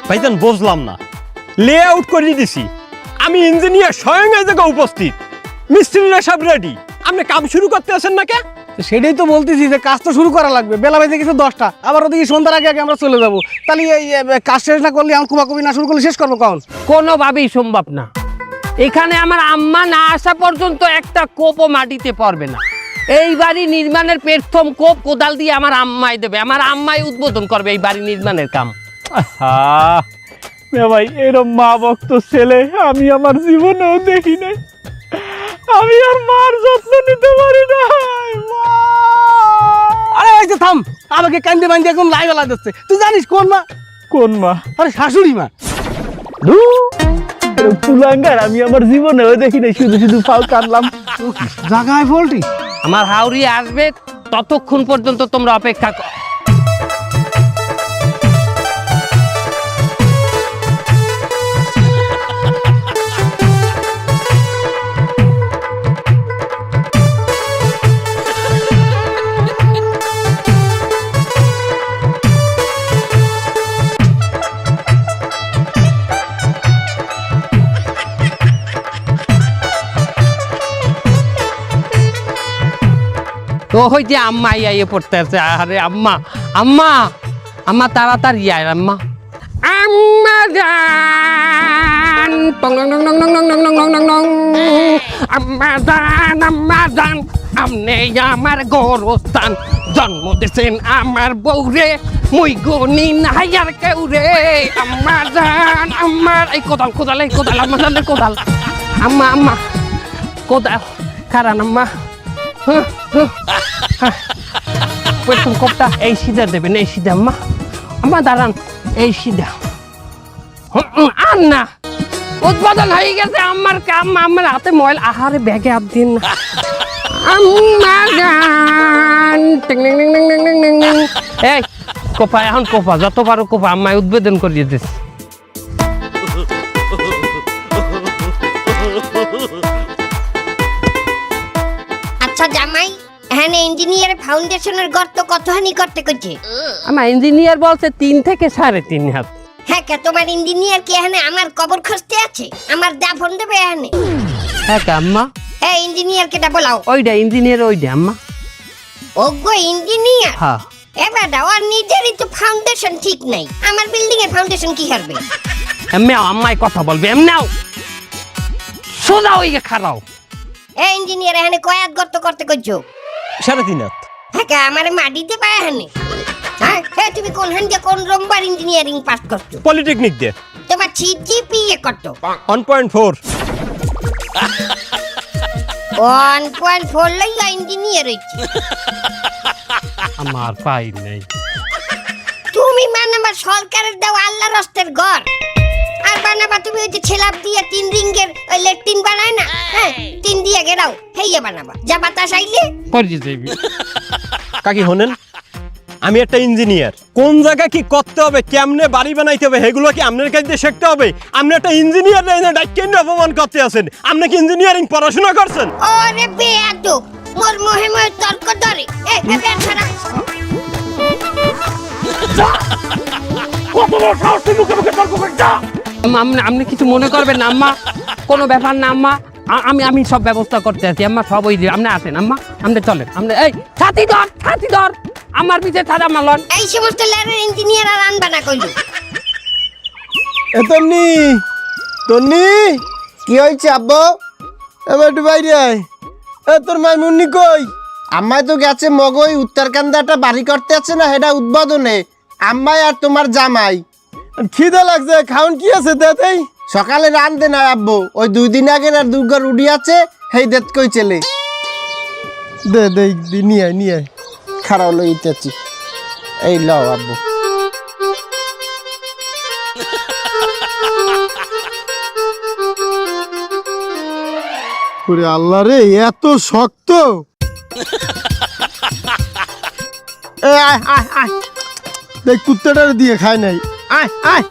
ভাইজান বুঝলাম না, লেআউট করে দিছি, আমি ইঞ্জিনিয়ার স্বয়ং এই জায়গায় উপস্থিত, মিস্ত্রিরা সব রেডি, আপনি কাম শুরু করতে আছেন না কে? সেটাই তো বলতেছি যে কাজ তো শুরু করা লাগবে, বেলা বেজে গেছে 10টা, আবার ওদিকে সন্ধ্যার আগে আগে আমরা চলে যাবো। তাহলে এই কাজ শেষ না করলে আমি কুমাকুমি না শুরু করলে শেষ করবো কখন? কোনোভাবেই সম্ভব না। এখানে আমার আম্মা না আসা পর্যন্ত একটা কোপও মাটিতে পড়বে না। এই বাড়ি নির্মাণের প্রথম কোপ কোদাল দিয়ে আমার আম্মাই দেবে, আমার আম্মাই উদ্বোধন করবে এই বাড়ি নির্মাণের কাম। ভাই এরম মা ভক্ত ছেলে আমি আমার জীবনেও দেখি নাই। আমি আর মার যত্ন নিতে পারি না। আরে এই যে থাম, আমাকে কান্দে বান্ধে এখন লাইভ আলা দিচ্ছে। তুই জানিস কোন মা? কোন মা? আরে শাশুড়ি মা। পুলাঙ্গার আমি আমার জীবনেও দেখি নাই, শুধু শুধু ফাউ কাটলাম। জাগায় ফল্টি। আমার হাউরি আসবে, ততক্ষণ পর্যন্ত তোমরা অপেক্ষা কর। তো ওই যে আম্মা ইয়ে পড়তে আছে। আরে আম্মা, আম্মা, আম্মা তাড়াতাড়ি আয় আম্মা। আম্মা জান, আম্মা জান, আম্মা জান, আমনে আমার গোরস্থান, জন্ম দিয়েছেন আমার বউরে, মুই গনি নাই আর কেউ রে। আম্মা জান, আমার এই কোদাল কোদাল, এই কোদাল, আম্মা জানের কোদাল। আম্মা, আম্মা কোদাল খারান আম্মা। প্রথম কোপটা এই সিধা দেবেন, এই সিধা আম্মা। আম্মা দাঁড়ান, এই সিধা। আর না, উদ্বোধন হয়ে গেছে আমার কাম। আমার হাতে ময়লা, আহারে ব্যাগে হাত দিন না। আম্মা গান, এই কোপা, এখন কোপা, যত পারো কোপা, আম্মায় উদ্বোধন করিয়ে দিচ্ছে। আচ্ছা জামাই, হ্যাঁ ইঞ্জিনিয়ার ফাউন্ডেশনের গর্ত কতখানি করতে করছে? আমার ইঞ্জিনিয়ার বলছে 3 থেকে 3.5 হাত। হ্যাঁ কে তোমার ইঞ্জিনিয়ার কি এখানে আমার কবর খুঁজতে আছে? আমার দাফন দেবে এখানে? হ্যাঁ আম্মা, হ্যাঁ ইঞ্জিনিয়ার কেটা বলাও। ওইটা ইঞ্জিনিয়ার, ওইটা আম্মা। ওগো ইঞ্জিনিয়ার, হ্যাঁ এবার ওর নিজেরই তো ফাউন্ডেশন ঠিক নাই, আমার বিল্ডিং এর ফাউন্ডেশন কি করবে? এমনি আম্মাই কথা বলবে, এমনিও সোজা ওইকে খারাও। এই ইঞ্জিনিয়ার এখানে কয়াত গর্ত করতে করছো? 3.5 হাত। হ্যাঁ কে আমার মাটিতে পায় এখানে? হ্যাঁ হ্যাঁ, তুমি কোন হান দিয়ে কোন রোমবার ইঞ্জিনিয়ারিং পাস করছো? পলিটেকনিক দিয়ে। তোমার সিজিপিএ কত? 1.4। 1.4 লইয়া ইঞ্জিনিয়ার হইছি। আমার পাই নাই। তুমি বানাবা সরকারের দেওয়া আল্লাহর রাস্তার ঘর, আর বানাবা তুমি ওই যে ছেলাপ দিয়ে 3 রিঙ্গের ওই লেট্রিন বানায় না, হ্যাঁ 3 দিয়ে গেরাও, হেইয়া বানাবা, যা বাতাস আইলে পড়ে যাবি। কাকি হনেন, আমি একটা ইঞ্জিনিয়ার, কোন জায়গায় কি করতে হবে, কেমনে বাড়ি বানাইতে হবে, সেগুলো কি আপনার কাছে শিখতে হবে? আপনি একটা ইঞ্জিনিয়ার ডাক্তার অপমান করতে আছেন? আপনি কি ইঞ্জিনিয়ারিং পড়াশোনা করছেন? ওরে বেয়াদব, মোর মোহে মোহে তর্ক ধরে। এ বেয়াদ ছাড়া। কত বড় সাহস তুই মুখে মুখে তর্ক করছিস? আপনি কিছু মনে করবেন না আম্মা, কোনো ব্যাপার না আম্মা। আমি সব ব্যবস্থা করতে আছি আম্মা, সব ওই দিয়ে। আপনি আসেন আম্মা, আপনি চলেন। আপনি এই ছাতি ধর, ছাতি ধর, আমার পিছে ছাড়া মালন। এই সমস্ত ল্যাবের ইঞ্জিনিয়ার আর আনবা না কইলো। এ তন্নি, তন্নি, কি হয়েছে আব্বু? এবার একটু বাইরে আয়। এ তোর মাইমুন্নি কই? আম্মাই তো গেছে মগই উত্তরকান্দা একটা বাড়ি করতে আছে না, সেটা উদ্বোধনে। আম্মাই আর তোমার জামাই। খিদে লাগছে, খাওন কি আছে দেতেই? সকালে রান্ধে না আব্বু, ওই 2 দিন আগের আর দুর্গা রুডি আছে, সেই দেত কই চলে। দে দে নিয়ে আয়, নিয়ে আয়। খারাপ হলো ইত্যাচি, এই লও আব্বু। ওরে আল্লাহ রে, এত শক্ত! এ আয় আয় আয়, দেখ কুত্তাটারে দিয়ে খায় নাই। আয় আয়।